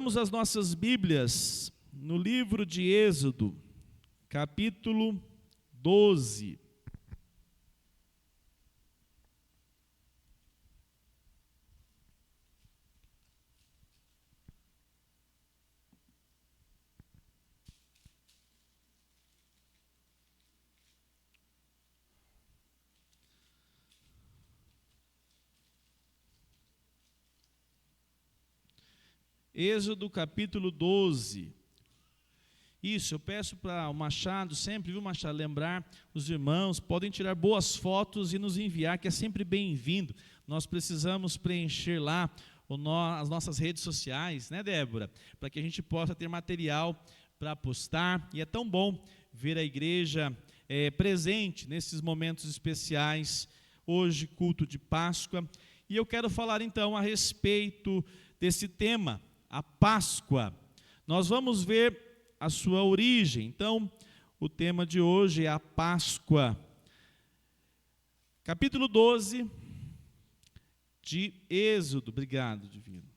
Vamos às nossas Bíblias, no livro de Êxodo, capítulo 12. Êxodo capítulo 12. Isso, eu peço para o Machado, sempre, viu, Machado, lembrar os irmãos, podem tirar boas fotos e nos enviar, que é sempre bem-vindo. Nós precisamos preencher lá as nossas redes sociais, né, Débora? Para que a gente possa ter material para postar. E é tão bom ver a igreja presente nesses momentos especiais, hoje, culto de Páscoa. E eu quero falar então a respeito desse tema, a Páscoa. Nós vamos ver a sua origem. Então, o tema de hoje é a Páscoa. Capítulo 12 de Êxodo. Obrigado, Divino.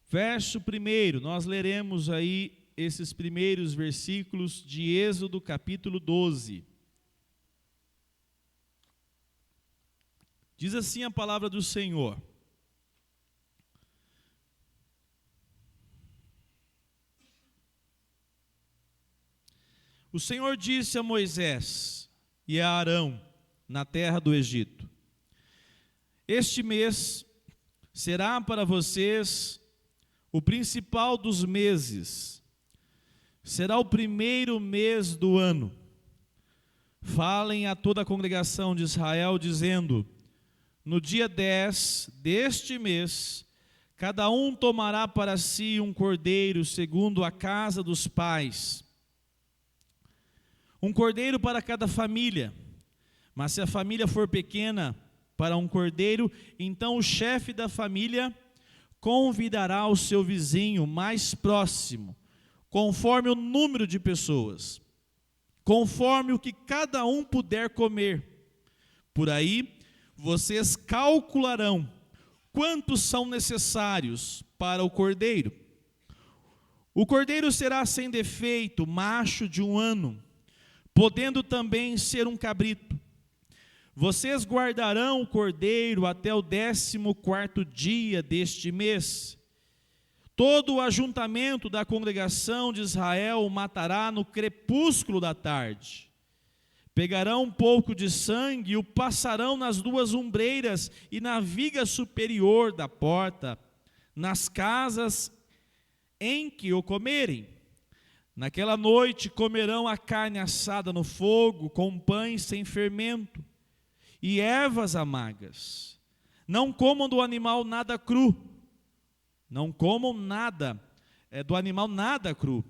Verso 1, nós leremos aí esses primeiros versículos de Êxodo capítulo 12. Diz assim a palavra do Senhor: O Senhor disse a Moisés e a Arão, na terra do Egito: Este mês será para vocês o principal dos meses, será o primeiro mês do ano. Falem a toda a congregação de Israel, dizendo: No dia 10 deste mês, cada um tomará para si um cordeiro segundo a casa dos pais, um cordeiro para cada família. Mas se a família for pequena para um cordeiro, então o chefe da família convidará o seu vizinho mais próximo, conforme o número de pessoas, conforme o que cada um puder comer. Por aí, vocês calcularão quantos são necessários para o cordeiro. O cordeiro será sem defeito, macho de 1 ano, podendo também ser um cabrito. Vocês guardarão o cordeiro até o 14º dia deste mês. Todo o ajuntamento da congregação de Israel o matará no crepúsculo da tarde. Pegarão um pouco de sangue e o passarão nas 2 ombreiras e na viga superior da porta, nas casas em que o comerem. Naquela noite comerão a carne assada no fogo, com pães sem fermento e ervas amargas. Não comam do animal nada cru. Não comam nada do animal nada cru,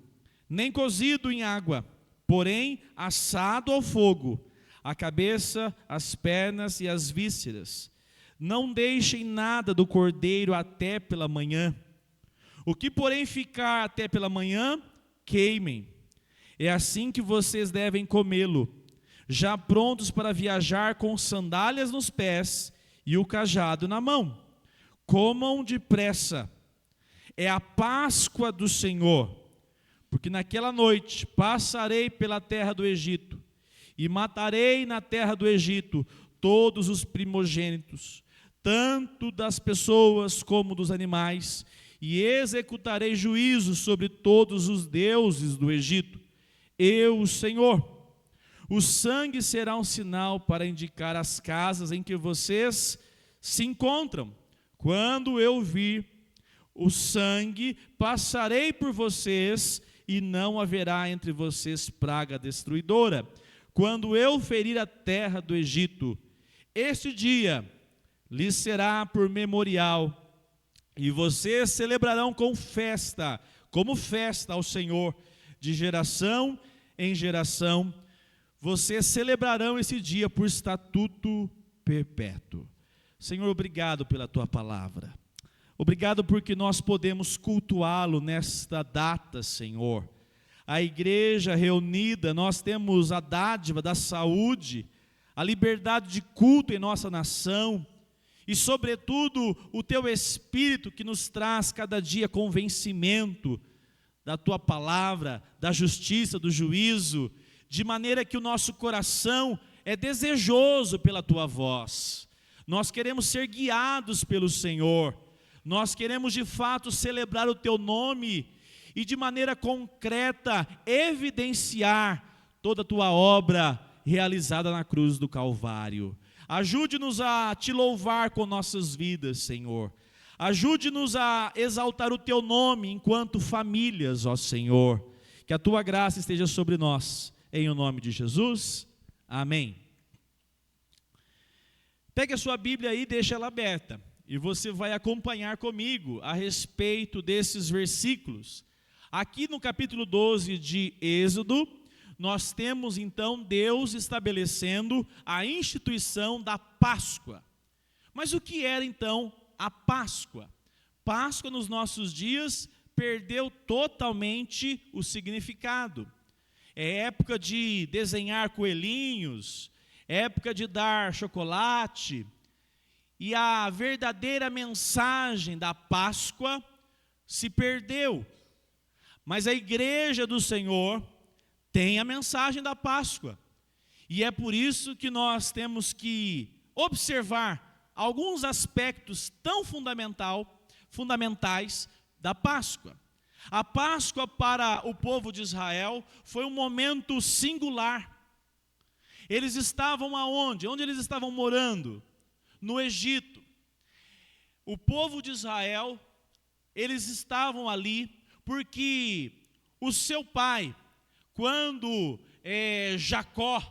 nem cozido em água, porém assado ao fogo, a cabeça, as pernas e as vísceras. Não deixem nada do cordeiro até pela manhã. O que, porém, ficar até pela manhã, queimem. É assim que vocês devem comê-lo, já prontos para viajar com sandálias nos pés e o cajado na mão. Comam depressa. É a Páscoa do Senhor, porque naquela noite passarei pela terra do Egito e matarei na terra do Egito todos os primogênitos, tanto das pessoas como dos animais, e executarei juízo sobre todos os deuses do Egito. Eu, o Senhor. O sangue será um sinal para indicar as casas em que vocês se encontram. Quando eu vir o sangue, passarei por vocês e não haverá entre vocês praga destruidora. Quando eu ferir a terra do Egito, este dia lhes será por memorial, e vocês celebrarão como festa ao Senhor, de geração em geração. Vocês celebrarão esse dia por estatuto perpétuo. Senhor, obrigado pela tua palavra. Obrigado porque nós podemos cultuá-lo nesta data, Senhor. A igreja reunida, nós temos a dádiva da saúde, a liberdade de culto em nossa nação. e sobretudo o teu Espírito que nos traz cada dia convencimento da tua palavra, da justiça, do juízo, de maneira que o nosso coração é desejoso pela tua voz. Nós queremos ser guiados pelo Senhor, nós queremos de fato celebrar o teu nome e de maneira concreta evidenciar toda a tua obra realizada na cruz do Calvário. Ajude-nos a te louvar com nossas vidas, Senhor. Ajude-nos a exaltar o teu nome enquanto famílias, ó Senhor. Que a tua graça esteja sobre nós, em o nome de Jesus. Amém. Pegue a sua Bíblia aí e deixa ela aberta. E você vai acompanhar comigo a respeito desses versículos. Aqui no capítulo 12 de Êxodo, nós temos então Deus estabelecendo a instituição da Páscoa. Mas o que era então a Páscoa? Páscoa nos nossos dias perdeu totalmente o significado. É época de desenhar coelhinhos, época de dar chocolate, e a verdadeira mensagem da Páscoa se perdeu. Mas a igreja do Senhor tem a mensagem da Páscoa, e é por isso que nós temos que observar alguns aspectos tão fundamentais da Páscoa. A Páscoa para o povo de Israel foi um momento singular. Eles estavam aonde? Onde eles estavam morando? No Egito. O povo de Israel, eles estavam ali porque o seu pai, quando Jacó,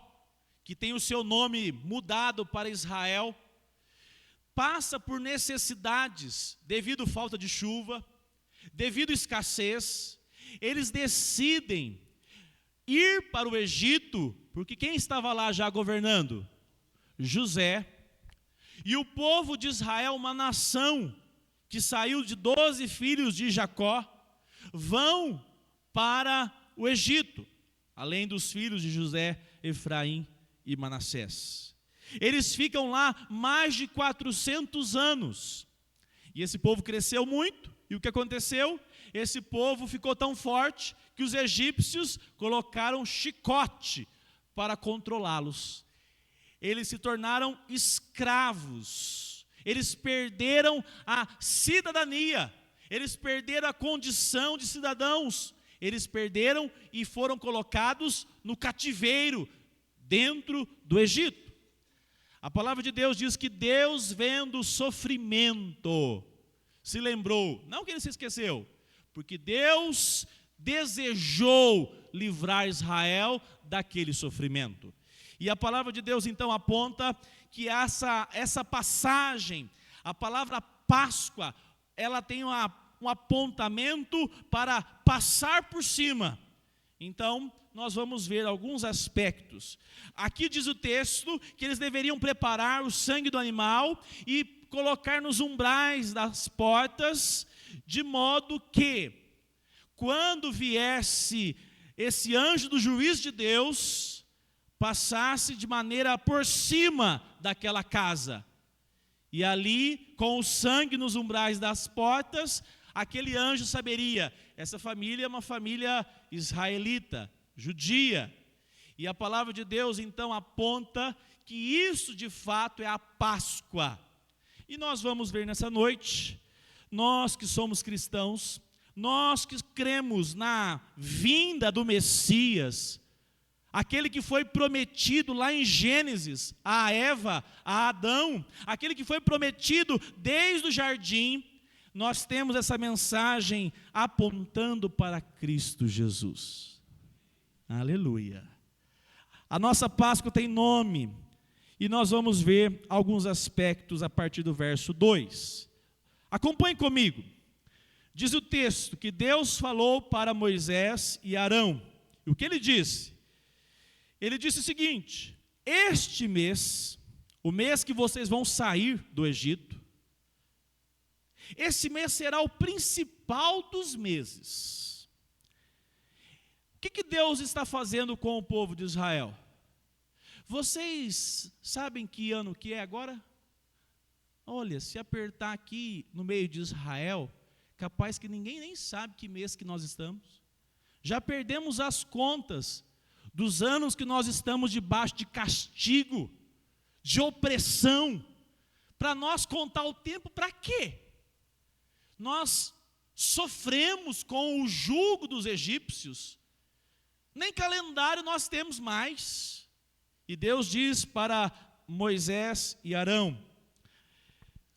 que tem o seu nome mudado para Israel, passa por necessidades devido à falta de chuva, devido à escassez, eles decidem ir para o Egito, porque quem estava lá já governando? José. E o povo de Israel, uma nação que saiu de 12 filhos de Jacó, vão para o Egito, além dos filhos de José, Efraim e Manassés. Eles ficam lá mais de 400 anos. E esse povo cresceu muito. E o que aconteceu? Esse povo ficou tão forte que os egípcios colocaram chicote para controlá-los. Eles se tornaram escravos. Eles perderam a cidadania. Eles perderam a condição de cidadãos. Eles perderam e foram colocados no cativeiro dentro do Egito. A palavra de Deus diz que Deus, vendo o sofrimento, se lembrou, não que ele se esqueceu, porque Deus desejou livrar Israel daquele sofrimento. E a palavra de Deus então aponta que essa passagem, a palavra Páscoa, ela tem um apontamento para passar por cima. Então, nós vamos ver alguns aspectos. Aqui diz o texto que eles deveriam preparar o sangue do animal e colocar nos umbrais das portas, de modo que, quando viesse esse anjo do juízo de Deus, passasse de maneira por cima daquela casa. E ali, com o sangue nos umbrais das portas, aquele anjo saberia, essa família é uma família israelita, judia. E a palavra de Deus então aponta que isso de fato é a Páscoa. E nós vamos ver nessa noite, nós que somos cristãos, nós que cremos na vinda do Messias, aquele que foi prometido lá em Gênesis, a Eva, a Adão, aquele que foi prometido desde o jardim, nós temos essa mensagem apontando para Cristo Jesus. Aleluia. A nossa Páscoa tem nome, e nós vamos ver alguns aspectos a partir do verso 2. Acompanhe comigo. Diz o texto que Deus falou para Moisés e Arão. E o que ele disse? Ele disse o seguinte: este mês, o mês que vocês vão sair do Egito, esse mês será o principal dos meses. O que Deus está fazendo com o povo de Israel? Vocês sabem que ano que é agora? olha, se apertar aqui no meio de Israel, capaz que ninguém nem sabe que mês que nós estamos. Já perdemos as contas dos anos que nós estamos debaixo de castigo, de opressão. Para nós contar o tempo, para quê? Nós sofremos com o jugo dos egípcios, nem calendário nós temos mais. E Deus diz para Moisés e Arão: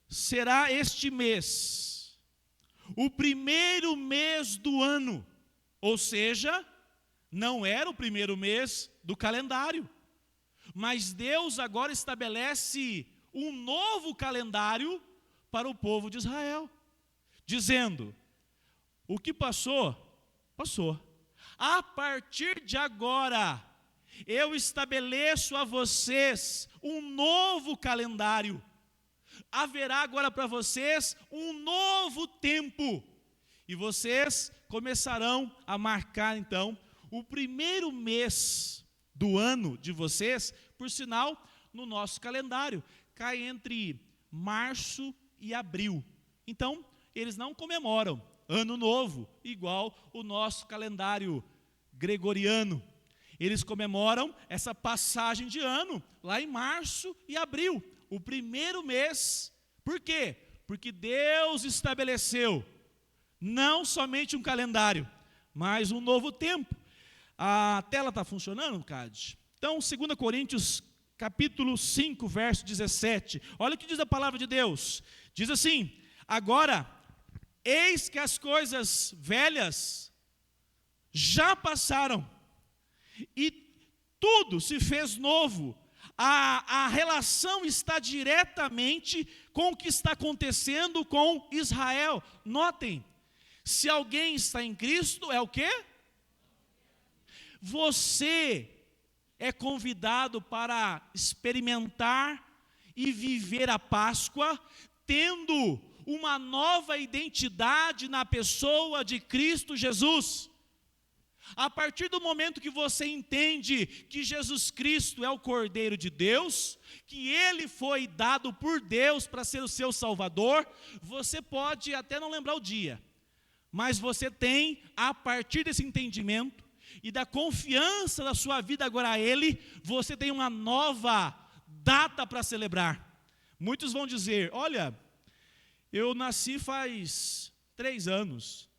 será este mês o primeiro mês do ano, ou seja, não era o primeiro mês do calendário, mas Deus agora estabelece um novo calendário para o povo de Israel, dizendo: o que passou, passou. A partir de agora, eu estabeleço a vocês um novo calendário. Haverá agora para vocês um novo tempo. E vocês começarão a marcar então o primeiro mês do ano de vocês, por sinal, no nosso calendário, cai entre março e abril. Então, eles não comemoram Ano Novo, igual o nosso calendário gregoriano. Eles comemoram essa passagem de ano, lá em março e abril, o primeiro mês. Por quê? Porque Deus estabeleceu não somente um calendário, mas um novo tempo. A tela está funcionando, Cade? Então, 2 Coríntios, capítulo 5, verso 17. Olha o que diz a palavra de Deus. Diz assim: agora, eis que as coisas velhas já passaram, e tudo se fez novo. A relação está diretamente com o que está acontecendo com Israel. Notem, se alguém está em Cristo, é o quê? Você é convidado para experimentar e viver a Páscoa, tendo uma nova identidade na pessoa de Cristo Jesus. A partir do momento que você entende que Jesus Cristo é o Cordeiro de Deus, que Ele foi dado por Deus para ser o seu Salvador, você pode até não lembrar o dia, mas você tem, a partir desse entendimento e da confiança da sua vida agora a Ele, você tem uma nova data para celebrar. Muitos vão dizer: olha, eu nasci faz 3 anos,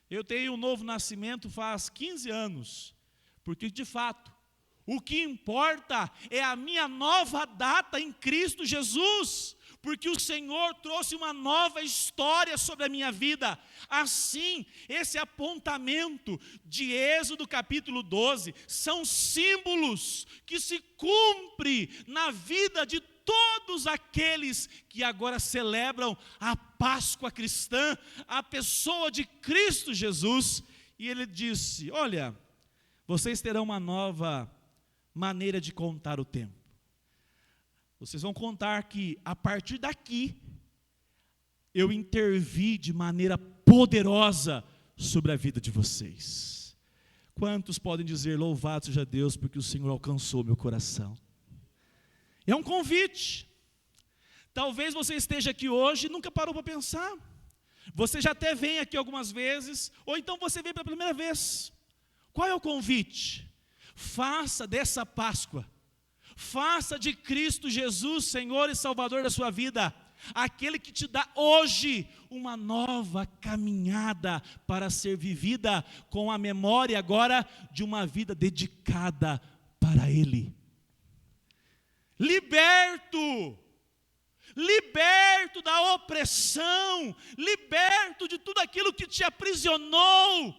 eu tenho um novo nascimento faz 15 anos, porque de fato, o que importa é a minha nova data em Cristo Jesus, porque o Senhor trouxe uma nova história sobre a minha vida. Assim, esse apontamento de Êxodo capítulo 12, são símbolos que se cumprem na vida de todos aqueles que agora celebram a Páscoa cristã, a pessoa de Cristo Jesus. E ele disse: olha, vocês terão uma nova maneira de contar o tempo. Vocês vão contar que a partir daqui, eu intervi de maneira poderosa sobre a vida de vocês. Quantos podem dizer: louvado seja Deus, porque o Senhor alcançou meu coração? É um convite. Talvez você esteja aqui hoje e nunca parou para pensar. Você já até vem aqui algumas vezes, ou então você vem pela primeira vez. Qual é o convite? Faça dessa Páscoa, faça de Cristo Jesus, Senhor e Salvador da sua vida, aquele que te dá hoje uma nova caminhada para ser vivida com a memória agora de uma vida dedicada para Ele. Liberto da opressão, liberto de tudo aquilo que te aprisionou,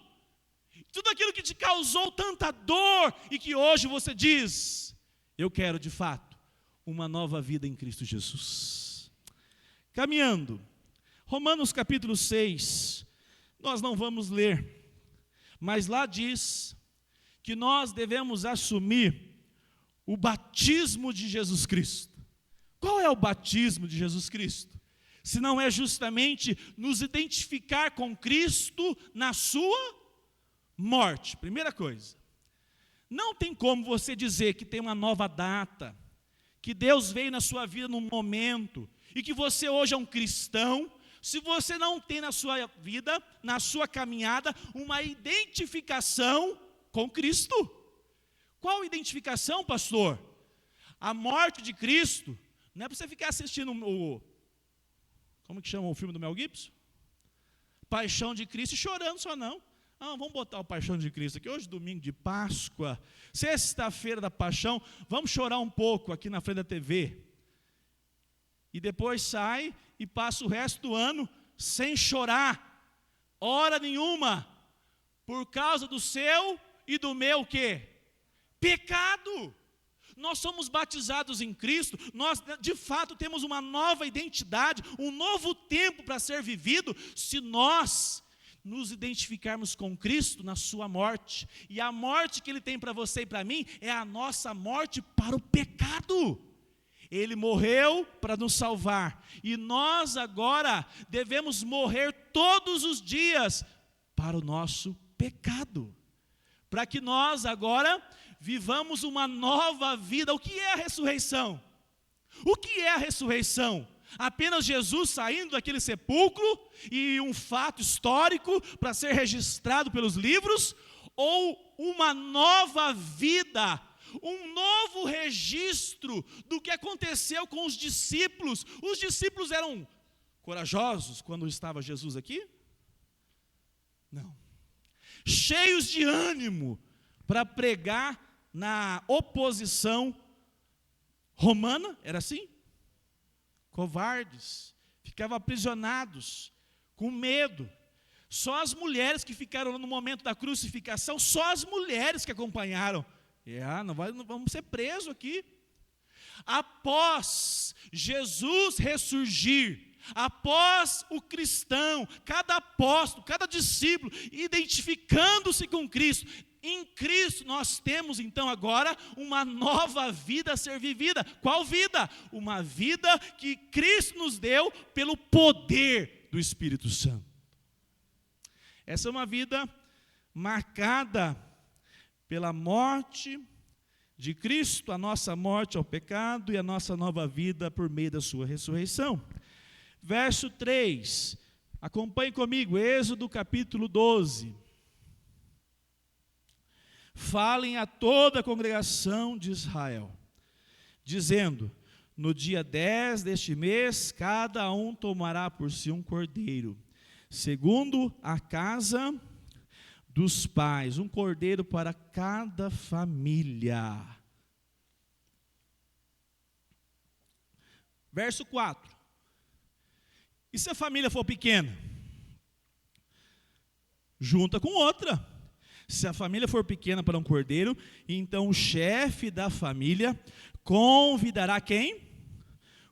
tudo aquilo que te causou tanta dor, e que hoje você diz: eu quero de fato uma nova vida em Cristo Jesus. Caminhando, Romanos capítulo 6, nós não vamos ler, mas lá diz que nós devemos assumir o batismo de Jesus Cristo. Qual é o batismo de Jesus Cristo? Se não é justamente nos identificar com Cristo na sua morte. Primeira coisa, não tem como você dizer que tem uma nova data, que Deus veio na sua vida num momento, e que você hoje é um cristão, se você não tem na sua vida, na sua caminhada, uma identificação com Cristo. Qual identificação, pastor? A morte de Cristo. Não é para você ficar assistindo como que chama o filme do Mel Gibson? Paixão de Cristo e chorando só não. Vamos botar o Paixão de Cristo aqui, hoje domingo de Páscoa, sexta-feira da Paixão, vamos chorar um pouco aqui na frente da TV. E depois sai e passa o resto do ano sem chorar, hora nenhuma, por causa do seu e do meu quê? Pecado. Nós somos batizados em Cristo, nós de fato temos uma nova identidade, um novo tempo para ser vivido, se nós nos identificarmos com Cristo na sua morte, e a morte que Ele tem para você e para mim, é a nossa morte para o pecado. Ele morreu para nos salvar, e nós agora devemos morrer todos os dias para o nosso pecado, para que nós agora vivamos uma nova vida. O que é a ressurreição? O que é a ressurreição? Apenas Jesus saindo daquele sepulcro e um fato histórico para ser registrado pelos livros? Ou uma nova vida, um novo registro do que aconteceu com os discípulos? Os discípulos eram corajosos quando estava Jesus aqui? Não. Cheios de ânimo para pregar na oposição romana, era assim? Covardes, ficavam aprisionados, com medo. Só as mulheres que ficaram no momento da crucificação, só as mulheres que acompanharam. Não vamos ser presos aqui. Após Jesus ressurgir, após o cristão, cada apóstolo, cada discípulo, identificando-se com Cristo, em Cristo nós temos então agora uma nova vida a ser vivida. Qual vida? Uma vida que Cristo nos deu pelo poder do Espírito Santo. Essa é uma vida marcada pela morte de Cristo, a nossa morte ao pecado e a nossa nova vida por meio da sua ressurreição. Verso 3, acompanhe comigo, Êxodo capítulo 12. Falem a toda a congregação de Israel, dizendo: no dia 10 deste mês, cada um tomará por si um cordeiro, segundo a casa dos pais, um cordeiro para cada família. Verso 4. E se a família for pequena? Junta com outra. Se a família for pequena para um cordeiro, então o chefe da família convidará quem?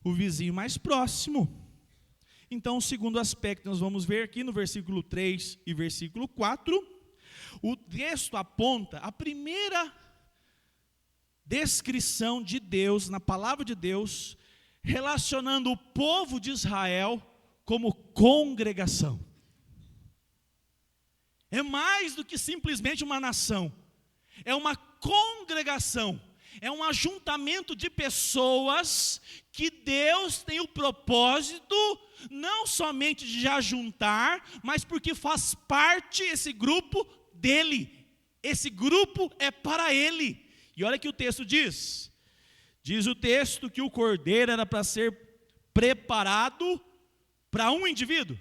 O vizinho mais próximo. Então, o segundo aspecto nós vamos ver aqui no versículo 3 e versículo 4. O texto aponta a primeira descrição de Deus, na palavra de Deus, relacionando o povo de Israel como congregação. É mais do que simplesmente uma nação, é uma congregação, é um ajuntamento de pessoas que Deus tem o propósito não somente de ajuntar, mas porque faz parte esse grupo dele, esse grupo é para ele. E olha que o texto diz o texto que o cordeiro era para ser preparado para um indivíduo,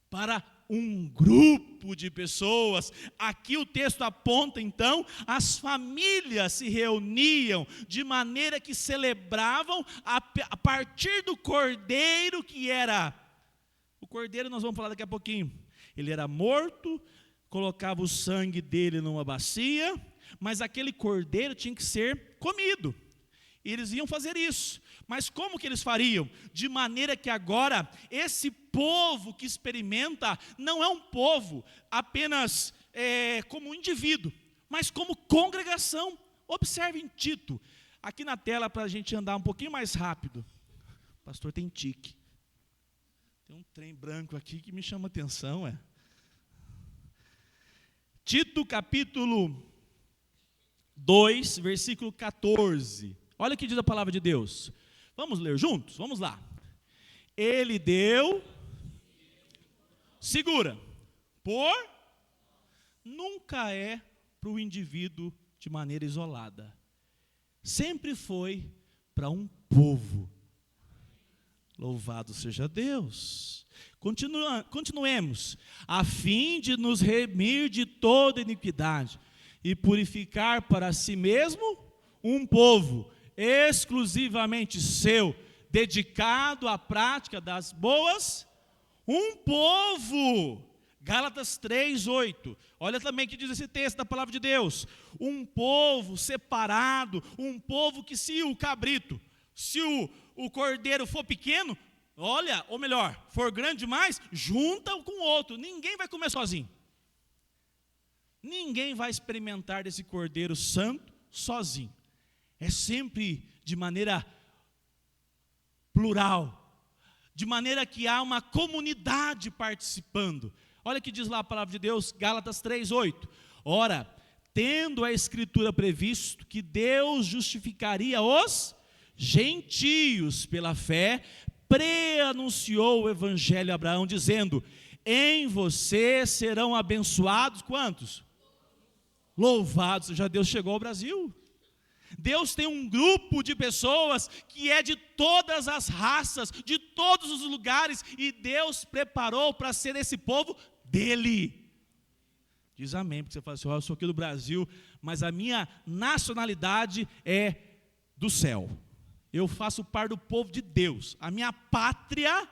para um grupo de pessoas. Aqui o texto aponta então, as famílias se reuniam de maneira que celebravam a partir do cordeiro que era. O cordeiro nós vamos falar daqui a pouquinho. Ele era morto, colocava o sangue dele numa bacia, mas aquele cordeiro tinha que ser comido. E eles iam fazer isso. Mas como que eles fariam? De maneira que agora, esse povo que experimenta, não é um povo apenas como um indivíduo, mas como congregação. Observe em Tito, aqui na tela para a gente andar um pouquinho mais rápido. O pastor tem tique. Tem um trem branco aqui que me chama a atenção. Tito capítulo 2, versículo 14. Olha o que diz a palavra de Deus. Vamos ler juntos? Vamos lá. Ele deu, segura, nunca é para o indivíduo de maneira isolada. Sempre foi para um povo. Louvado seja Deus. Continuemos. A fim de nos remir de toda iniquidade e purificar para si mesmo um povo exclusivamente seu, dedicado à prática das boas, um povo. Gálatas 3:8. Olha também o que diz esse texto da palavra de Deus. Um povo separado, um povo que se o cordeiro for pequeno, olha, ou melhor, for grande demais, junta com o outro. Ninguém vai comer sozinho. Ninguém vai experimentar desse cordeiro santo sozinho. É sempre de maneira plural, de maneira que há uma comunidade participando. Olha o que diz lá a palavra de Deus, Gálatas 3:8. Ora, tendo a Escritura previsto que Deus justificaria os gentios pela fé, pré-anunciou o evangelho a Abraão, dizendo: em você serão abençoados, quantos? Louvados. Já Deus chegou ao Brasil. Deus tem um grupo de pessoas que é de todas as raças, de todos os lugares, e Deus preparou para ser esse povo dele. Diz amém, porque você fala assim: eu sou aqui do Brasil, mas a minha nacionalidade é do céu. Eu faço parte do povo de Deus. A minha pátria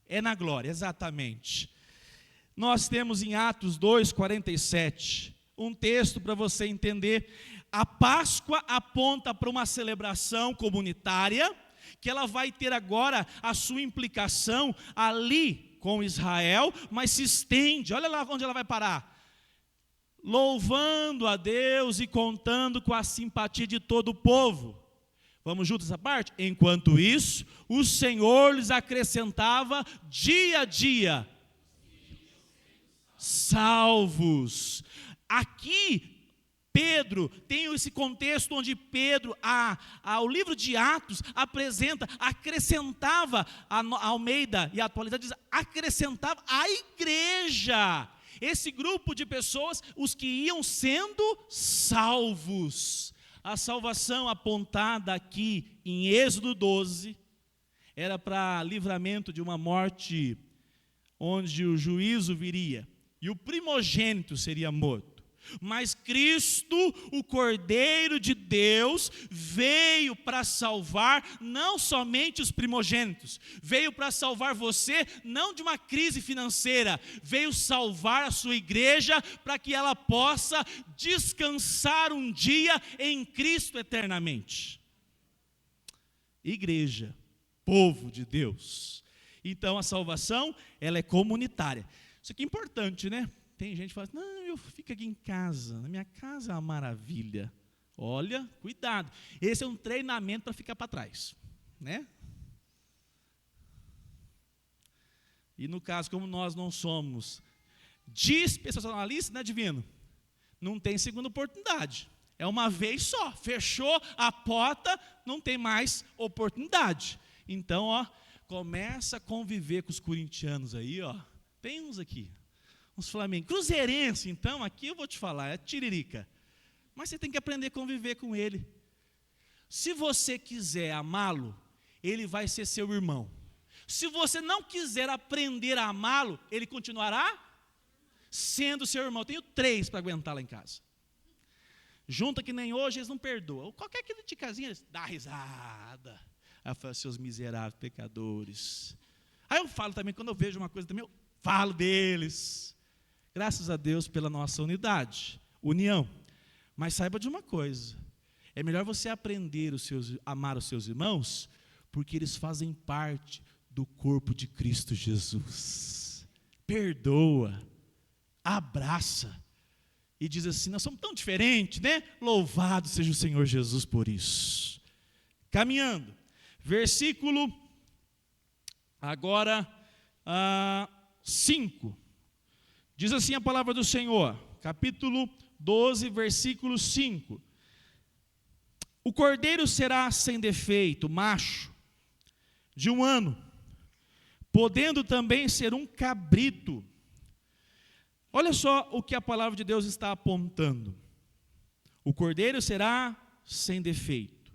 é na glória, exatamente. Nós temos em Atos 2:47, um texto para você entender. A Páscoa aponta para uma celebração comunitária, que ela vai ter agora a sua implicação ali com Israel, mas se estende, olha lá onde ela vai parar. Louvando a Deus e contando com a simpatia de todo o povo. Vamos juntos essa parte? Enquanto isso, o Senhor lhes acrescentava dia a dia salvos. Aqui Pedro tem esse contexto onde Pedro, o livro de Atos apresenta, acrescentava, a Almeida e a atualidade diz, acrescentava a igreja, esse grupo de pessoas, os que iam sendo salvos. A salvação apontada aqui em Êxodo 12, era para livramento de uma morte, onde o juízo viria, e o primogênito seria morto. Mas Cristo, o Cordeiro de Deus, veio para salvar não somente os primogênitos, veio para salvar você, não de uma crise financeira, veio salvar a sua igreja, para que ela possa descansar um dia em Cristo eternamente. Igreja, povo de Deus. Então a salvação, ela é comunitária. Isso aqui é importante, né? Tem gente que fala, não, eu fico aqui em casa, na minha casa é uma maravilha. Olha, cuidado, esse é um treinamento para ficar para trás, né? E no caso, como nós não somos dispensacionalistas, né, divino? Não tem segunda oportunidade, é uma vez só, fechou a porta, não tem mais oportunidade. Então, ó, começa a conviver com os corintianos aí, ó, tem uns aqui. Uns flamenguistas, cruzeirense, então, aqui eu vou te falar, é tiririca. Mas você tem que aprender a conviver com ele. Se você quiser amá-lo, ele vai ser seu irmão. Se você não quiser aprender a amá-lo, ele continuará sendo seu irmão. Eu tenho 3 para aguentar lá em casa. Junta que nem hoje, eles não perdoam. Qualquer criticazinha, eles dão risada. Aí eu falo, seus miseráveis pecadores. Aí eu falo também, quando eu vejo uma coisa também, eu falo deles. Graças a Deus pela nossa unidade, união. Mas saiba de uma coisa, é melhor você aprender amar os seus irmãos, porque eles fazem parte do corpo de Cristo Jesus. Perdoa, abraça, e diz assim, nós somos tão diferentes, né? Louvado seja o Senhor Jesus por isso. Caminhando, versículo, agora, 5. Diz assim a palavra do Senhor, capítulo 12, versículo 5. O cordeiro será sem defeito, macho, de 1 ano, podendo também ser um cabrito. Olha só o que a palavra de Deus está apontando. O cordeiro será sem defeito.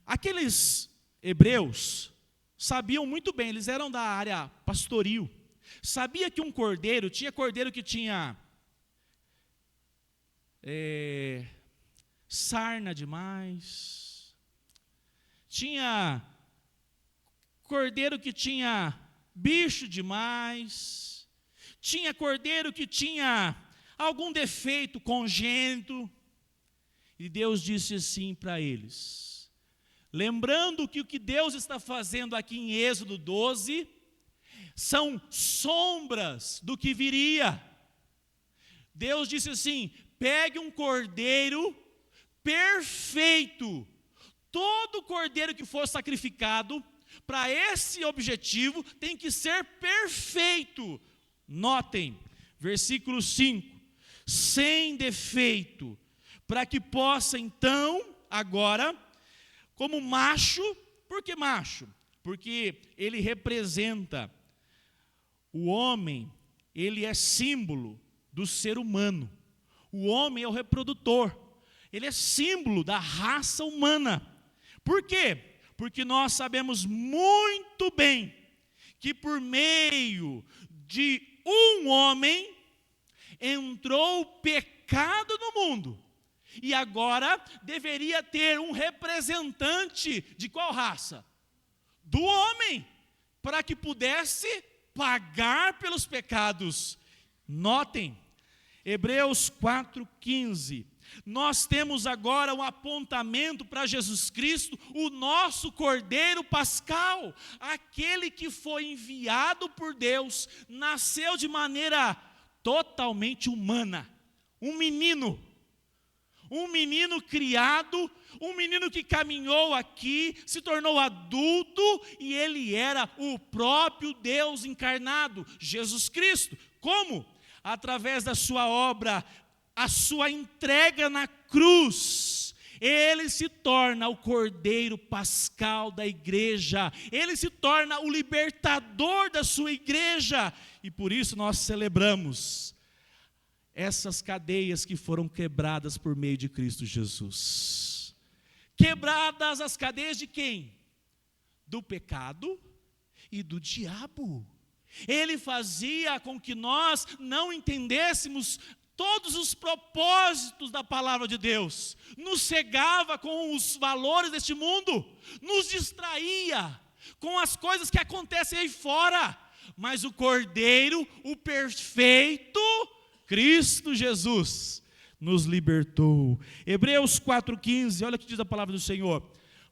Aqueles hebreus sabiam muito bem, eles eram da área pastoril. Sabia que um cordeiro, tinha cordeiro que tinha sarna demais, tinha cordeiro que tinha bicho demais, tinha cordeiro que tinha algum defeito congênito, e Deus disse assim para eles, lembrando que o que Deus está fazendo aqui em Êxodo 12, são sombras do que viria. Deus disse assim, pegue um cordeiro perfeito, todo cordeiro que for sacrificado, para esse objetivo, tem que ser perfeito. Notem, versículo 5, sem defeito, para que possa então, agora, como macho, por que macho? Porque ele representa o homem, ele é símbolo do ser humano. O homem é o reprodutor, ele é símbolo da raça humana. Por quê? Porque nós sabemos muito bem que por meio de um homem entrou o pecado no mundo. E agora deveria ter um representante de qual raça? Do homem, para que pudesse pagar pelos pecados. Notem, Hebreus 4,15. Nós temos agora um apontamento para Jesus Cristo, o nosso Cordeiro Pascal, aquele que foi enviado por Deus, nasceu de maneira totalmente humana, um menino criado, um menino que caminhou aqui, se tornou adulto, e ele era o próprio Deus encarnado, Jesus Cristo. Como? Através da sua obra, a sua entrega na cruz, ele se torna o Cordeiro Pascal da igreja, ele se torna o libertador da sua igreja, e por isso nós celebramos essas cadeias que foram quebradas por meio de Cristo Jesus. Quebradas as cadeias de quem? Do pecado e do diabo. Ele fazia com que nós não entendêssemos todos os propósitos da palavra de Deus, nos cegava com os valores deste mundo, nos distraía com as coisas que acontecem aí fora, mas o Cordeiro, o perfeito, Cristo Jesus, nos libertou. Hebreus 4,15, olha o que diz a palavra do Senhor,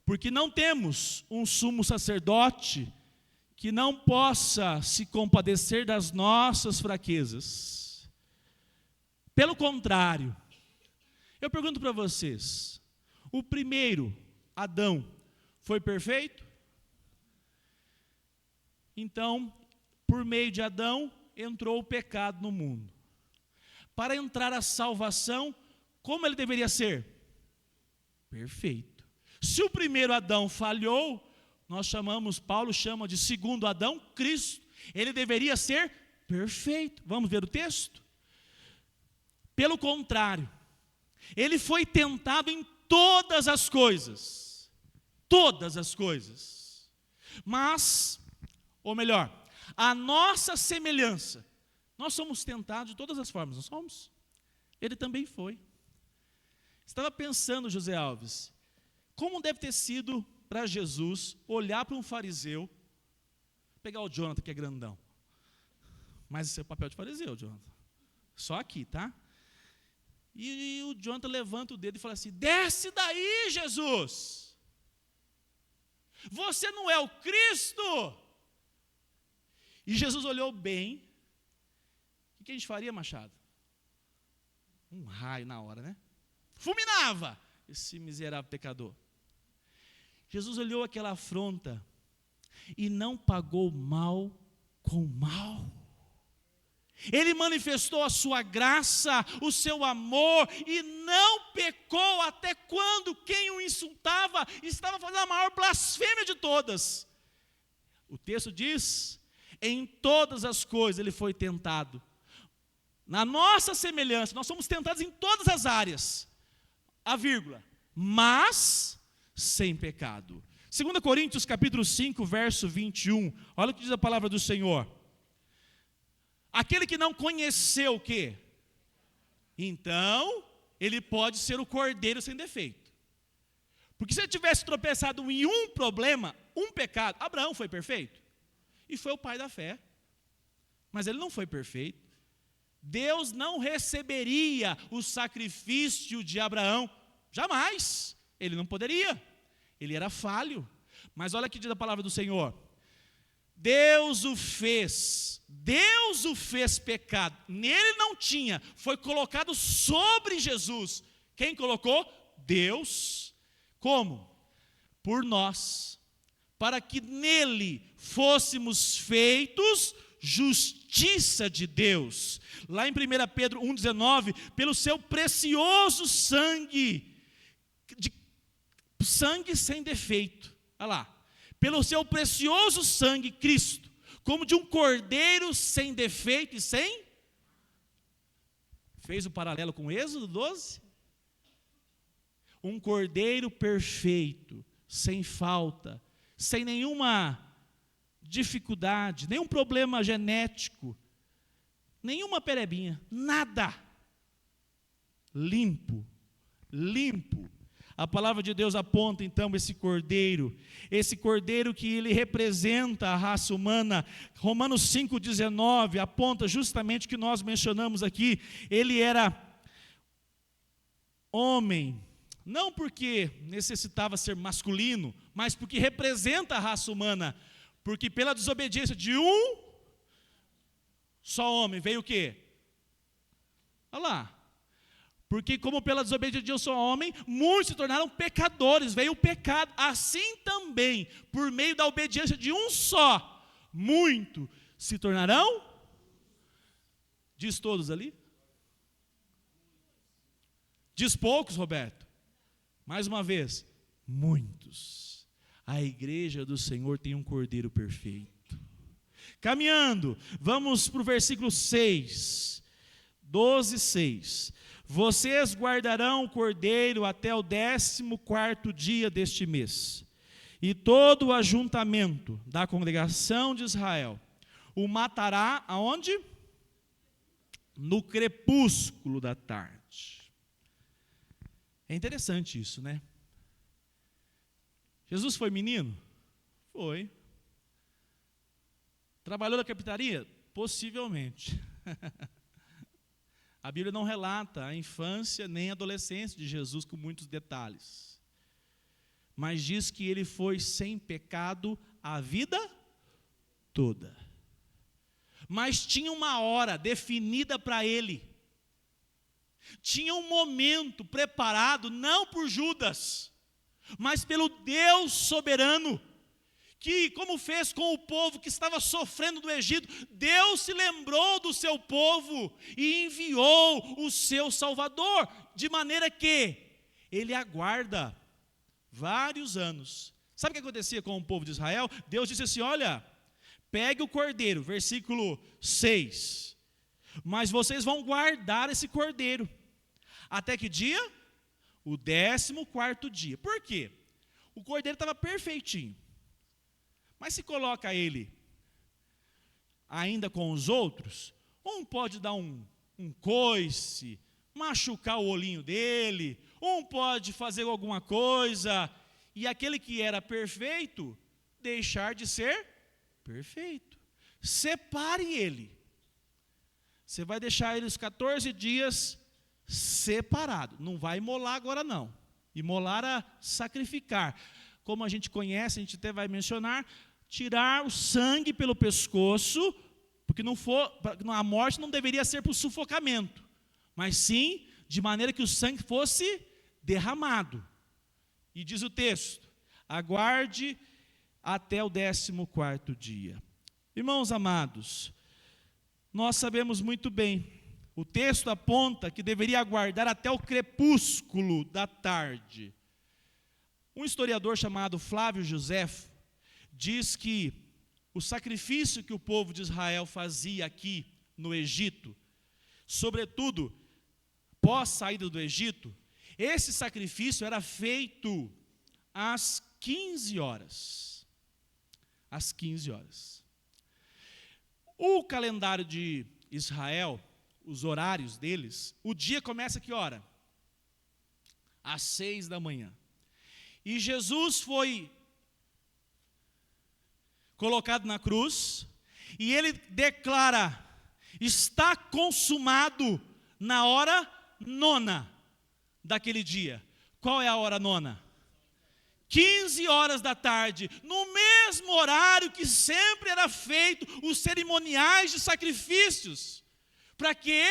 porque não temos um sumo sacerdote que não possa se compadecer das nossas fraquezas. Pelo contrário, eu pergunto para vocês, o primeiro, Adão, foi perfeito? Então, por meio de Adão, entrou o pecado no mundo. Para entrar a salvação, como ele deveria ser? Perfeito. Se o primeiro Adão falhou, Paulo chama de segundo Adão, Cristo. Ele deveria ser perfeito. Vamos ver o texto? Pelo contrário, ele foi tentado em todas as coisas, mas, ou melhor, a nossa semelhança, nós somos tentados de todas as formas, não somos? Ele também foi. Estava pensando, José Alves, como deve ter sido para Jesus olhar para um fariseu, pegar o Jonathan que é grandão, mas esse é o papel de fariseu, Jonathan, só aqui, tá? E o Jonathan levanta o dedo e fala assim, desce daí, Jesus, você não é o Cristo. E Jesus olhou bem, o que a gente faria, Machado? Um raio na hora, né? Fulminava esse miserável pecador. Jesus olhou aquela afronta e não pagou mal com mal. Ele manifestou a sua graça, o seu amor, e não pecou até quando quem o insultava estava fazendo a maior blasfêmia de todas. O texto diz: em todas as coisas ele foi tentado. Na nossa semelhança, nós somos tentados em todas as áreas, a vírgula, mas sem pecado. 2 Coríntios capítulo 5, verso 21, olha o que diz a palavra do Senhor. Aquele que não conheceu o quê? Então, ele pode ser o cordeiro sem defeito. Porque se ele tivesse tropeçado em um problema, um pecado, Abraão foi perfeito? E foi o pai da fé. Mas ele não foi perfeito. Deus não receberia o sacrifício de Abraão, jamais. Ele não poderia. Ele era falho. Mas olha que diz a palavra do Senhor. Deus o fez pecado. Nele não tinha, foi colocado sobre Jesus. Quem colocou? Deus. Como? Por nós, para que nele fôssemos feitos justiça de Deus. Lá em 1 Pedro 1,19, pelo seu precioso sangue, sangue sem defeito, olha lá, pelo seu precioso sangue, Cristo, como de um cordeiro sem defeito e sem, fez o paralelo com Êxodo 12, um cordeiro perfeito, sem falta, sem nenhuma dificuldade, nenhum problema genético, nenhuma perebinha, nada, limpo. A palavra de Deus aponta então esse cordeiro que ele representa a raça humana. Romanos 5,19 aponta justamente o que nós mencionamos aqui. Ele era homem, não porque necessitava ser masculino, mas porque representa a raça humana. Porque pela desobediência de um só homem veio o quê? Olha lá. Porque como pela desobediência de um só homem, muitos se tornaram pecadores, veio o pecado. Assim também, por meio da obediência de um só, muitos se tornarão, diz todos ali? Diz poucos, Roberto? Mais uma vez, muitos. A igreja do Senhor tem um cordeiro perfeito. Caminhando, vamos para o versículo 6, 12:6. Vocês guardarão o cordeiro até o 14º dia deste mês, e todo o ajuntamento da congregação de Israel o matará aonde? No crepúsculo da tarde. É interessante isso, né? Jesus foi menino? Foi. Trabalhou na carpintaria? Possivelmente. A Bíblia não relata a infância nem a adolescência de Jesus com muitos detalhes. Mas diz que ele foi sem pecado a vida toda. Mas tinha uma hora definida para ele. Tinha um momento preparado, não por Judas, mas pelo Deus soberano, que, como fez com o povo que estava sofrendo do Egito, Deus se lembrou do seu povo e enviou o seu Salvador, de maneira que ele aguarda vários anos. Sabe o que acontecia com o povo de Israel? Deus disse assim: olha, pegue o cordeiro, versículo 6, mas vocês vão guardar esse cordeiro, até que dia? O 14º dia. Por quê? O cordeiro estava perfeitinho. Mas se coloca ele ainda com os outros, um pode dar um coice, machucar o olhinho dele, um pode fazer alguma coisa, e aquele que era perfeito, deixar de ser perfeito. Separe ele. Você vai deixar ele os 14 dias separado. Não vai imolar agora não. Imolar a sacrificar. Como a gente conhece, a gente até vai mencionar, tirar o sangue pelo pescoço, porque a morte não deveria ser por sufocamento, mas sim de maneira que o sangue fosse derramado. E diz o texto: aguarde até o 14º dia. Irmãos amados, nós sabemos muito bem, o texto aponta que deveria aguardar até o crepúsculo da tarde. Um historiador chamado Flávio Joséfo diz que o sacrifício que o povo de Israel fazia aqui no Egito, sobretudo pós saída do Egito, esse sacrifício era feito às 15 horas. Às 15 horas. O calendário de Israel, os horários deles, o dia começa a que hora? Às 6 da manhã. E Jesus foi colocado na cruz, e ele declara: está consumado, na hora 9 daquele dia. Qual é a hora 9? 15 horas da tarde, no mesmo horário que sempre era feito os cerimoniais de sacrifícios. Para quê?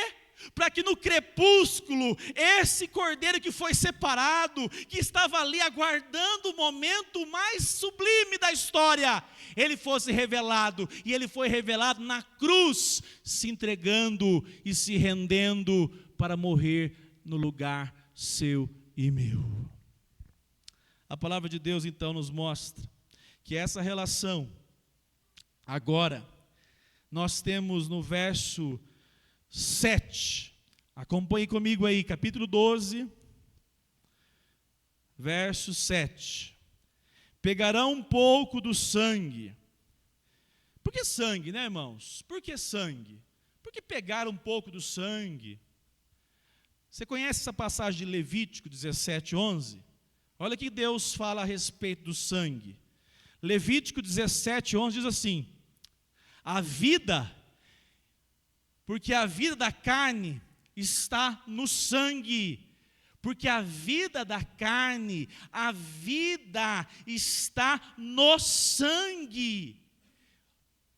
Para que no crepúsculo, esse cordeiro que foi separado, que estava ali aguardando o momento mais sublime da história, ele fosse revelado. E ele foi revelado na cruz, se entregando e se rendendo para morrer no lugar seu e meu. A palavra de Deus então nos mostra que essa relação, agora, nós temos no verso 7, acompanhe comigo aí, capítulo 12, verso 7. Pegarão um pouco do sangue. Por que sangue, né, irmãos? Por que sangue? Por que pegar um pouco do sangue? Você conhece essa passagem de Levítico 17, 11? Olha o que Deus fala a respeito do sangue. Levítico 17, 11 diz assim: a vida, porque a vida da carne está no sangue, porque a vida da carne, a vida está no sangue.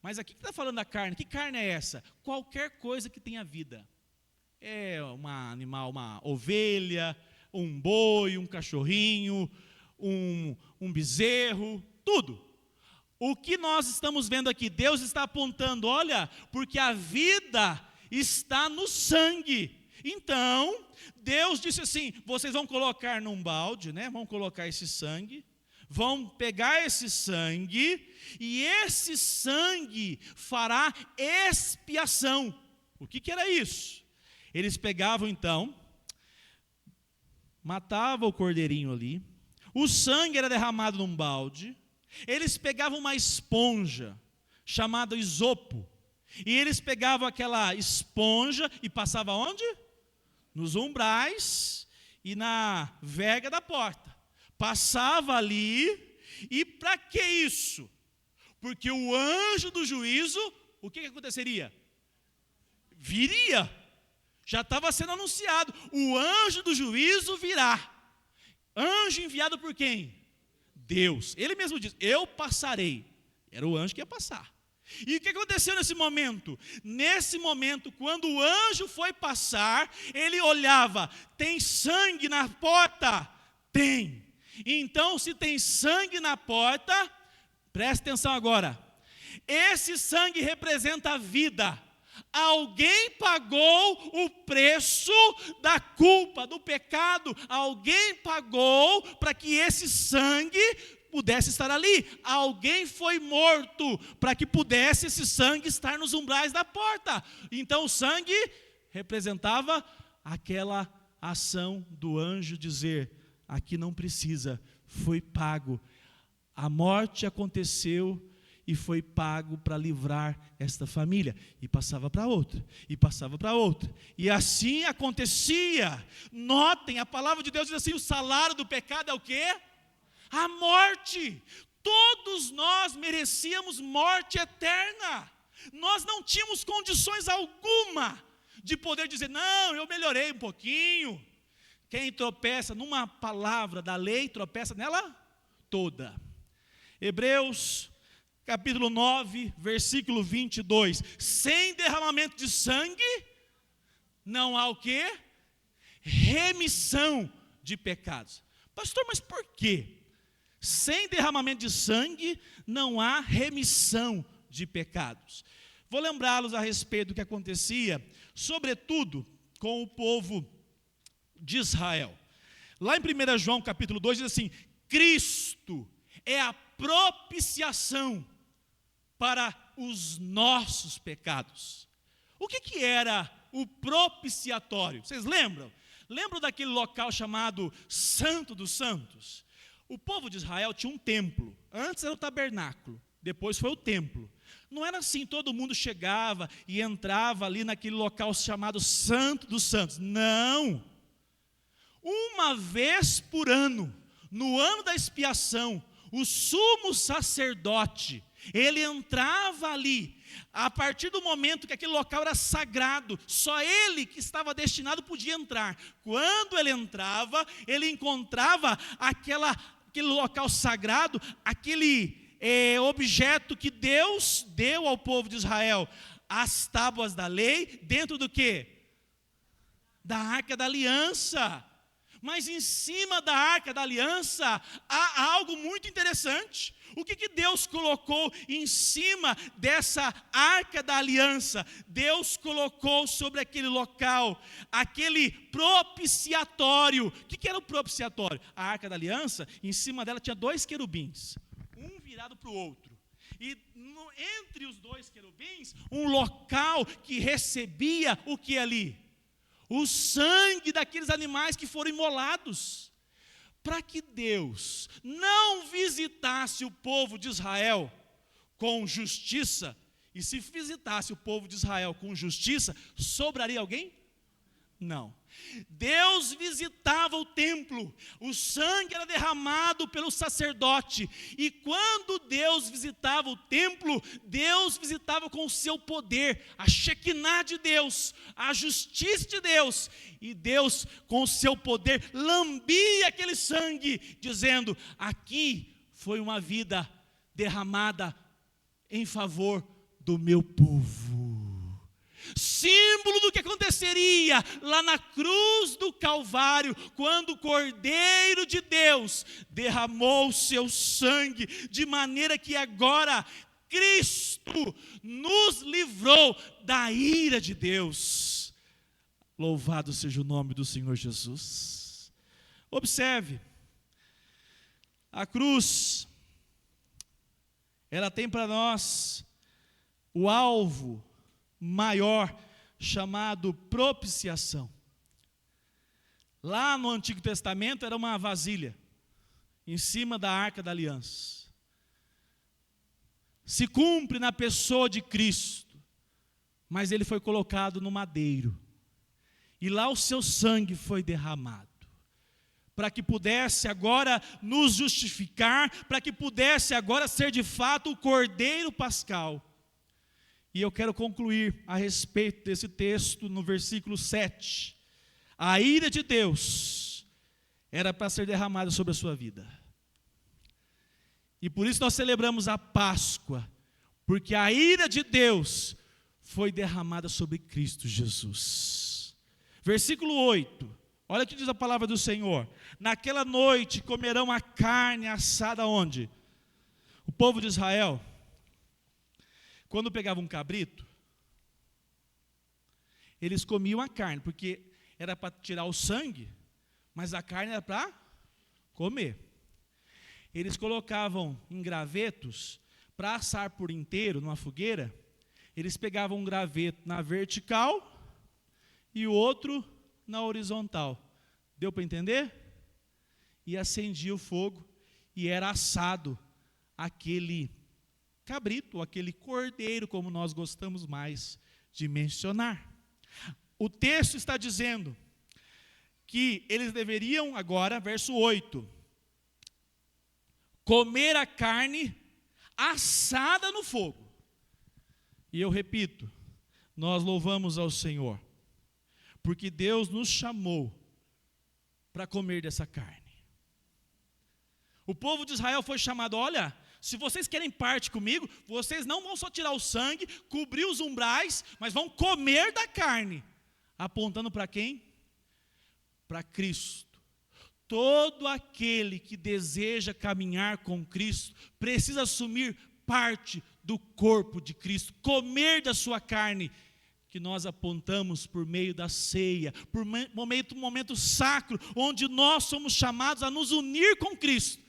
Mas aqui que está falando da carne, que carne é essa? Qualquer coisa que tenha vida. É um animal, uma ovelha, um boi, um cachorrinho, um bezerro, tudo. O que nós estamos vendo aqui, Deus está apontando, olha, porque a vida está no sangue. Então, Deus disse assim: vocês vão colocar num balde, né? Vão colocar esse sangue, vão pegar esse sangue, e esse sangue fará expiação. O que era isso? Eles pegavam então, matavam o cordeirinho ali, o sangue era derramado num balde, eles pegavam uma esponja, chamada isopo, e eles pegavam aquela esponja e passavam onde? Nos umbrais e na verga da porta. Passava ali, e para que isso? Porque o anjo do juízo, o que aconteceria? Viria. Já estava sendo anunciado, o anjo do juízo virá. Anjo enviado por quem? Deus. Ele mesmo diz: eu passarei. Era o anjo que ia passar. E o que aconteceu nesse momento? Nesse momento, quando o anjo foi passar, ele olhava: tem sangue na porta? Tem. Então, se tem sangue na porta, preste atenção agora. Esse sangue representa a vida. Alguém pagou o preço da culpa, do pecado. Alguém pagou para que esse sangue pudesse estar ali. Alguém foi morto para que pudesse esse sangue estar nos umbrais da porta. Então o sangue representava aquela ação do anjo dizer: aqui não precisa, foi pago. A morte aconteceu e foi pago para livrar esta família. E passava para outra, e passava para outra. E assim acontecia. Notem, a palavra de Deus diz assim: o salário do pecado é o quê? A morte. Todos nós merecíamos morte eterna. Nós não tínhamos condições alguma de poder dizer: não, eu melhorei um pouquinho. Quem tropeça numa palavra da lei, tropeça nela toda. Hebreus capítulo 9, versículo 22. Sem derramamento de sangue, não há o quê? Remissão de pecados. Pastor, mas por quê? Sem derramamento de sangue, não há remissão de pecados. Vou lembrá-los a respeito do que acontecia, sobretudo com o povo de Israel. Lá em 1 João capítulo 2 diz assim: Cristo é a propiciação para os nossos pecados. O que era o propiciatório? Vocês lembram? Lembram daquele local chamado Santo dos Santos? O povo de Israel tinha um templo. Antes era o tabernáculo, depois foi o templo. Não era assim, todo mundo chegava e entrava ali naquele local chamado Santo dos Santos. Não. Uma vez por ano, no ano da expiação, o sumo sacerdote, ele entrava ali. A partir do momento que aquele local era sagrado, só ele que estava destinado podia entrar. Quando ele entrava, ele encontrava aquele local sagrado, aquele objeto que Deus deu ao povo de Israel, as tábuas da lei, dentro do quê? Da Arca da Aliança. Mas em cima da Arca da Aliança há algo muito interessante. O que Deus colocou em cima dessa Arca da Aliança? Deus colocou sobre aquele local, aquele propiciatório. O que era o propiciatório? A Arca da Aliança, em cima dela tinha 2 querubins, um virado para o outro. E entre os 2 querubins, um local que recebia o que ali? O sangue daqueles animais que foram imolados, para que Deus não visitasse o povo de Israel com justiça, e se visitasse o povo de Israel com justiça, sobraria alguém? Não. Deus visitava o templo, o sangue era derramado pelo sacerdote, e quando Deus visitava o templo, Deus visitava com o seu poder, a Shekinah de Deus, a justiça de Deus, e Deus com o seu poder lambia aquele sangue, dizendo: aqui foi uma vida derramada em favor do meu povo. Símbolo do que aconteceria lá na cruz do Calvário, quando o Cordeiro de Deus derramou o seu sangue, de maneira que agora Cristo nos livrou da ira de Deus. Louvado seja o nome do Senhor Jesus. Observe, a cruz, ela tem para nós o alvo maior, chamado propiciação. Lá no Antigo Testamento era uma vasilha em cima da Arca da Aliança. Se cumpre na pessoa de Cristo, mas ele foi colocado no madeiro, e lá o seu sangue foi derramado, para que pudesse agora nos justificar, para que pudesse agora ser de fato o Cordeiro Pascal. E eu quero concluir a respeito desse texto no versículo 7. A ira de Deus era para ser derramada sobre a sua vida. E por isso nós celebramos a Páscoa, porque a ira de Deus foi derramada sobre Cristo Jesus. Versículo 8. Olha o que diz a palavra do Senhor. Naquela noite comerão a carne assada onde? O povo de Israel, quando pegava um cabrito, eles comiam a carne, porque era para tirar o sangue, mas a carne era para comer. Eles colocavam em gravetos, para assar por inteiro, numa fogueira, eles pegavam um graveto na vertical, e o outro na horizontal. Deu para entender? E acendia o fogo, e era assado aquele cabrito, aquele cordeiro, como nós gostamos mais de mencionar. O texto está dizendo que eles deveriam agora, verso 8, comer a carne assada no fogo. E eu repito, nós louvamos ao Senhor, porque Deus nos chamou para comer dessa carne. O povo de Israel foi chamado: olha, se vocês querem parte comigo, vocês não vão só tirar o sangue, cobrir os umbrais, mas vão comer da carne. Apontando para quem? Para Cristo. Todo aquele que deseja caminhar com Cristo, precisa assumir parte do corpo de Cristo, comer da sua carne, que nós apontamos por meio da ceia, por um momento sacro, onde nós somos chamados a nos unir com Cristo.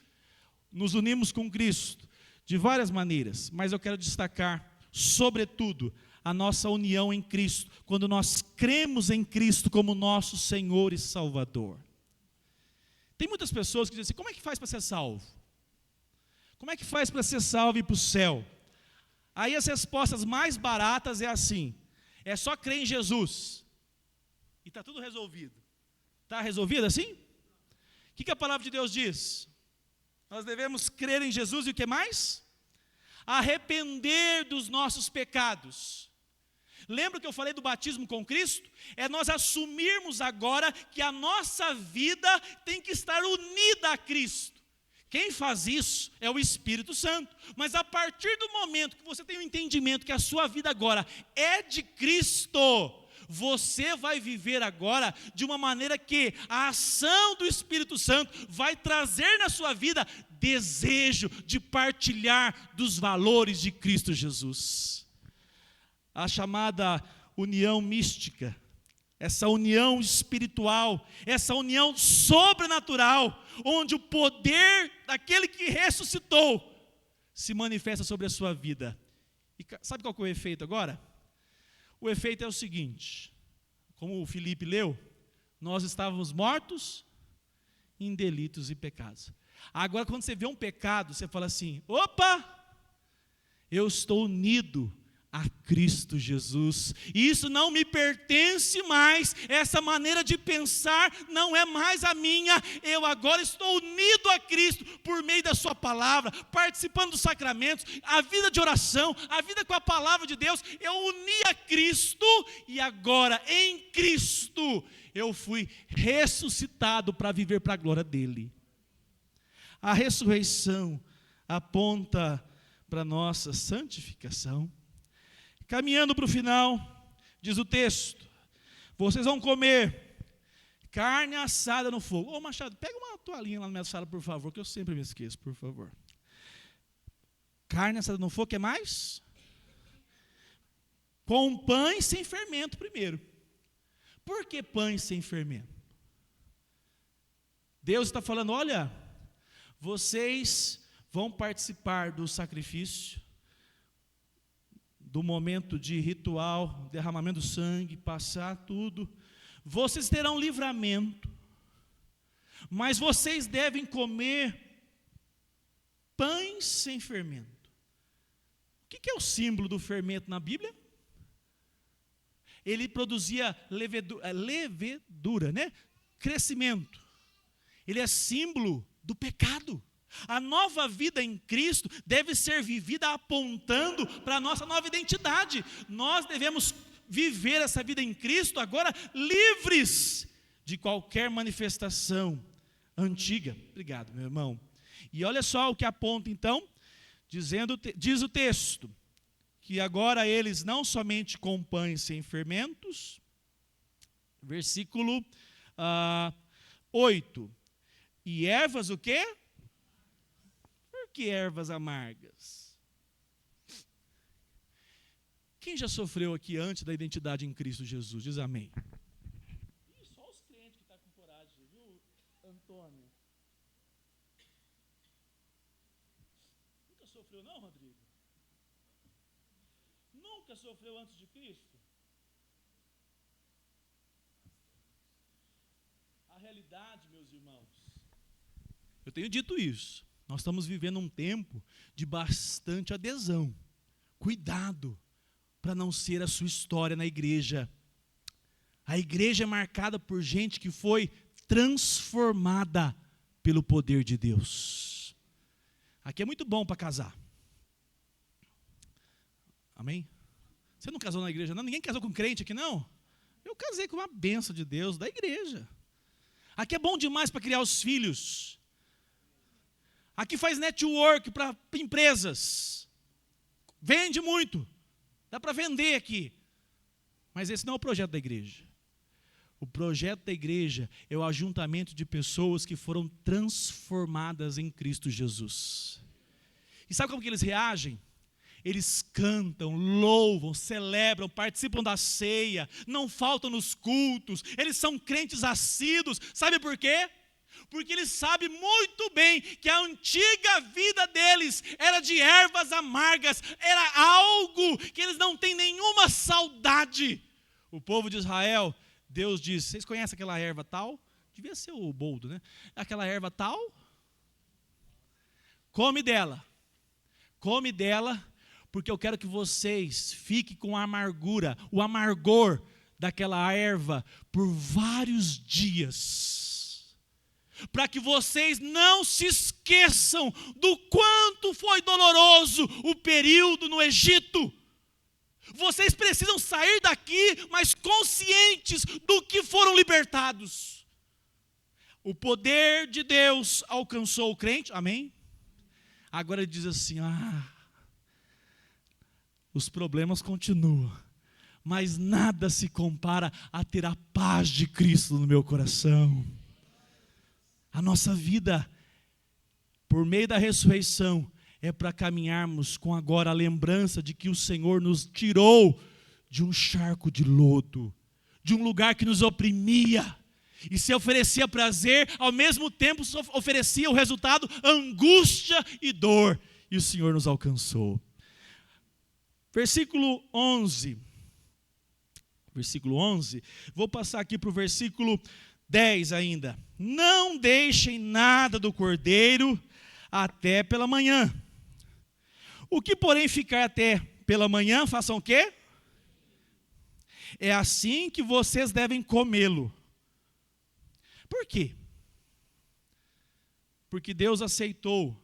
Nos unimos com Cristo, de várias maneiras, mas eu quero destacar, sobretudo, a nossa união em Cristo, quando nós cremos em Cristo como nosso Senhor e Salvador. Tem muitas pessoas que dizem assim, como é que faz para ser salvo? Como é que faz para ser salvo e ir para o céu? Aí as respostas mais baratas é assim, é só crer em Jesus, e está tudo resolvido. Está resolvido assim? O que a palavra de Deus diz? Nós devemos crer em Jesus e o que mais? Arrepender dos nossos pecados. Lembra que eu falei do batismo com Cristo? É nós assumirmos agora que a nossa vida tem que estar unida a Cristo. Quem faz isso é o Espírito Santo. Mas a partir do momento que você tem o entendimento que a sua vida agora é de Cristo, você vai viver agora de uma maneira que a ação do Espírito Santo vai trazer na sua vida desejo de partilhar dos valores de Cristo Jesus. A chamada união mística, essa união espiritual, essa união sobrenatural, onde o poder daquele que ressuscitou se manifesta sobre a sua vida. E sabe qual que é o efeito agora? O efeito é o seguinte, como o Felipe leu, nós estávamos mortos em delitos e pecados. Agora quando você vê um pecado, você fala assim, opa, eu estou unido a Cristo Jesus, e isso não me pertence mais, essa maneira de pensar não é mais a minha, eu agora estou unido a Cristo, por meio da sua palavra, participando dos sacramentos, a vida de oração, a vida com a palavra de Deus, eu uni a Cristo, e agora em Cristo, eu fui ressuscitado para viver para a glória dEle. A ressurreição aponta para a nossa santificação. Caminhando para o final, diz o texto, vocês vão comer carne assada no fogo. Ô Machado, pega uma toalhinha lá na minha sala, por favor, que eu sempre me esqueço, por favor. Carne assada no fogo, o que mais? Com pães sem fermento primeiro. Por que pães sem fermento? Deus está falando, olha, vocês vão participar do sacrifício, do momento de ritual, derramamento do sangue, passar tudo, vocês terão livramento, mas vocês devem comer pães sem fermento. O que é o símbolo do fermento na Bíblia? Ele produzia levedura, né? Crescimento. Ele é símbolo do pecado. A nova vida em Cristo deve ser vivida apontando para a nossa nova identidade. Nós devemos viver essa vida em Cristo agora livres de qualquer manifestação antiga. Obrigado, meu irmão. E olha só o que aponta então, diz o texto, que agora eles não somente com pães sem fermentos, versículo 8, e ervas o quê? Que ervas amargas. Quem já sofreu aqui antes da identidade em Cristo Jesus? Diz amém. Só os crentes que estão com coragem, viu, Antônio? Nunca sofreu não, Rodrigo? Nunca sofreu antes de Cristo? A realidade, meus irmãos, eu tenho dito isso. Nós estamos vivendo um tempo de bastante adesão. Cuidado para não ser a sua história na igreja. A igreja é marcada por gente que foi transformada pelo poder de Deus. Aqui é muito bom para casar. Amém? Você não casou na igreja não? Ninguém casou com crente aqui não? Eu casei com uma bênção de Deus da igreja. Aqui é bom demais para criar os filhos. Aqui faz network para empresas, vende muito, dá para vender aqui, mas esse não é o projeto da igreja. O projeto da igreja é o ajuntamento de pessoas que foram transformadas em Cristo Jesus. E sabe como que eles reagem? Eles cantam, louvam, celebram, participam da ceia, não faltam nos cultos, eles são crentes assíduos, sabe por quê? porque ele sabe muito bem que a antiga vida deles era de ervas amargas, era algo que eles não têm nenhuma saudade. O povo de Israel, Deus diz, vocês conhecem aquela erva tal? Devia ser o boldo, né? Aquela erva tal, come dela, porque eu quero que vocês fiquem com a amargura, o amargor daquela erva por vários dias, para que vocês não se esqueçam do quanto foi doloroso o período no Egito. Vocês precisam sair daqui, mas conscientes do que foram libertados. O poder de Deus alcançou o crente, amém? Agora ele diz assim, os problemas continuam, mas nada se compara a ter a paz de Cristo no meu coração. A nossa vida, por meio da ressurreição, é para caminharmos com agora a lembrança de que o Senhor nos tirou de um charco de lodo, de um lugar que nos oprimia, e se oferecia prazer, ao mesmo tempo oferecia o resultado, angústia e dor, e o Senhor nos alcançou. Versículo 11, vou passar aqui para o versículo 10 ainda. Não deixem nada do cordeiro até pela manhã. O que, porém, ficar até pela manhã, façam o quê? É assim que vocês devem comê-lo. Por quê? Porque Deus aceitou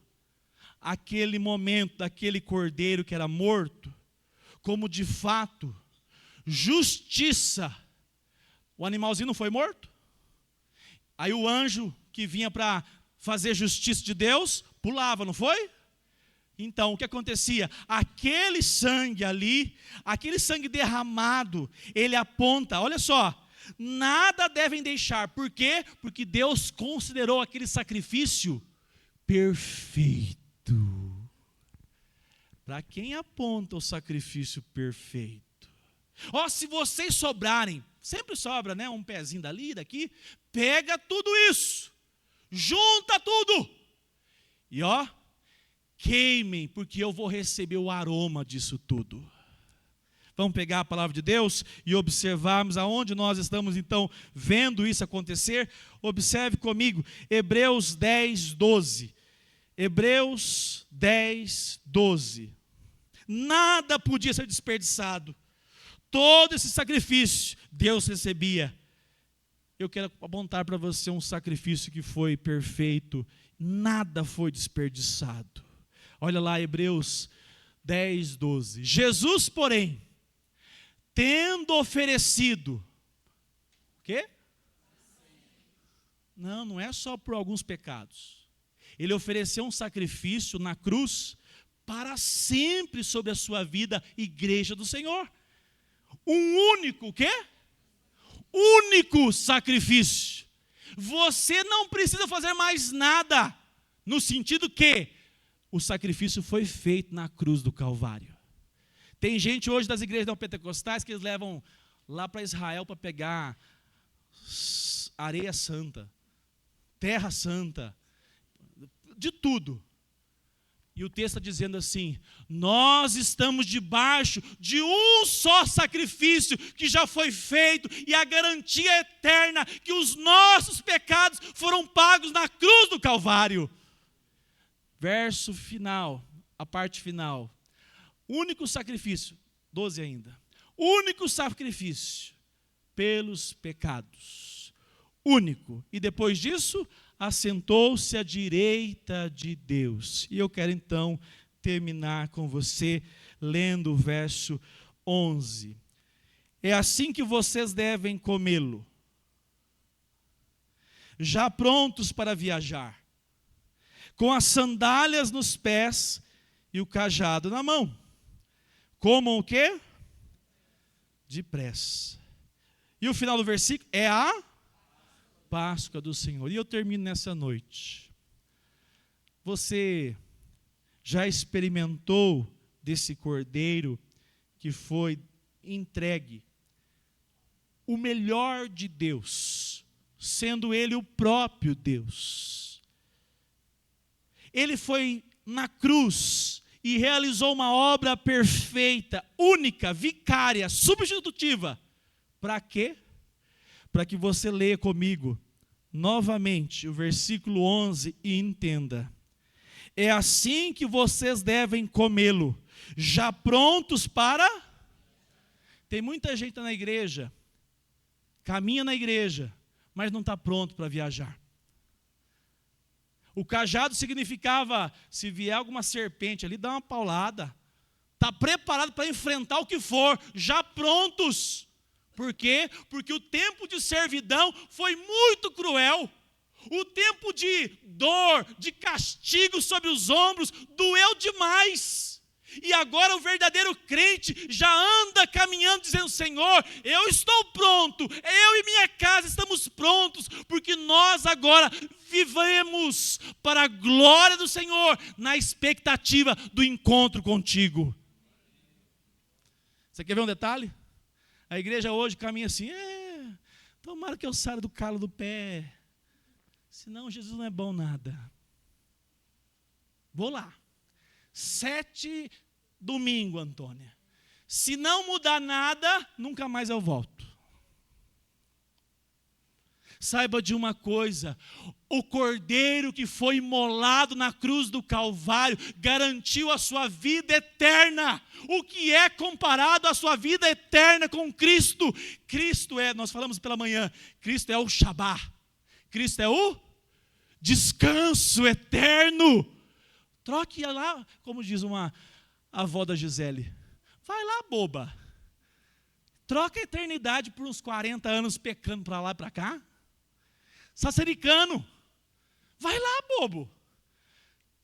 aquele momento daquele cordeiro que era morto, como de fato, justiça. O animalzinho não foi morto? Aí o anjo que vinha para fazer justiça de Deus, pulava, não foi? Então, o que acontecia? Aquele sangue ali, aquele sangue derramado, ele aponta, olha só, nada devem deixar. Por quê? Porque Deus considerou aquele sacrifício perfeito. Para quem aponta o sacrifício perfeito? Se vocês sobrarem, sempre sobra, né? Um pezinho dali, daqui, pega tudo isso, junta tudo, e queimem, porque eu vou receber o aroma disso tudo. Vamos pegar a palavra de Deus e observarmos aonde nós estamos então vendo isso acontecer. Observe comigo, Hebreus 10, 12. Hebreus 10, 12. Nada podia ser desperdiçado. Todo esse sacrifício Deus recebia. Eu quero apontar para você um sacrifício que foi perfeito. Nada foi desperdiçado. Olha lá, Hebreus 10, 12. Jesus, porém, tendo oferecido, o quê? Não é só por alguns pecados. Ele ofereceu um sacrifício na cruz para sempre sobre a sua vida, igreja do Senhor. Um único, o quê? Único sacrifício. Você não precisa fazer mais nada, no sentido que o sacrifício foi feito na cruz do Calvário. Tem gente hoje das igrejas neopentecostais que eles levam lá para Israel para pegar areia santa, terra santa, de tudo. E o texto está dizendo assim, nós estamos debaixo de um só sacrifício que já foi feito, e a garantia eterna que os nossos pecados foram pagos na cruz do Calvário. Verso final, a parte final. Único sacrifício, 12 ainda. Único sacrifício pelos pecados. Único. E depois disso, assentou-se à direita de Deus. E eu quero então terminar com você lendo o verso 11. É assim que vocês devem comê-lo, já prontos para viajar, com as sandálias nos pés e o cajado na mão. Comam o quê? Depressa. E o final do versículo é a Páscoa do Senhor. E eu termino nessa noite. Você já experimentou desse cordeiro que foi entregue? O melhor de Deus sendo ele o próprio Deus. Ele foi na cruz e realizou uma obra perfeita, única, vicária, substitutiva. Para quê? Para que você leia comigo novamente o versículo 11 e entenda. É assim que vocês devem comê-lo, já prontos para... Tem muita gente na igreja, caminha na igreja, mas não está pronto para viajar. O cajado significava, se vier alguma serpente ali, dá uma paulada. Está preparado para enfrentar o que for, já prontos. Por quê? Porque o tempo de servidão foi muito cruel. O tempo de dor, de castigo sobre os ombros, doeu demais. E agora o verdadeiro crente já anda caminhando dizendo: Senhor, eu estou pronto, eu e minha casa estamos prontos, porque nós agora vivemos para a glória do Senhor, na expectativa do encontro contigo. Você quer ver um detalhe? A igreja hoje caminha assim: tomara que eu saia do calo do pé, senão Jesus não é bom nada. Vou lá. 7 domingo, Antônia. Se não mudar nada, nunca mais eu volto. Saiba de uma coisa: o Cordeiro que foi imolado na cruz do Calvário garantiu a sua vida eterna. O que é comparado à sua vida eterna com Cristo? Cristo é, nós falamos pela manhã, Cristo é o Shabá. Cristo é o descanso eterno. Troque lá, como diz uma avó da Gisele. Vai lá, boba. Troca a eternidade por uns 40 anos pecando para lá e para cá. Sassaricano. Vai lá, bobo.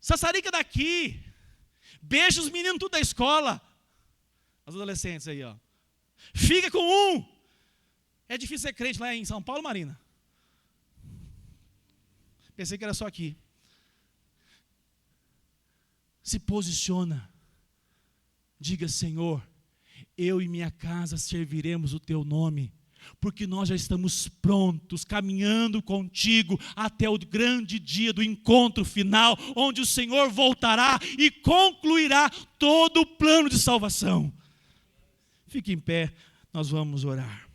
Sassarica daqui. Beija os meninos tudo da escola. As adolescentes aí, ó. Fica com um. É difícil ser crente lá em São Paulo, Marina. Pensei que era só aqui. Se posiciona. Diga: Senhor, eu e minha casa serviremos o teu nome, porque nós já estamos prontos, caminhando contigo até o grande dia do encontro final, onde o Senhor voltará e concluirá todo o plano de salvação. Fique em pé, nós vamos orar.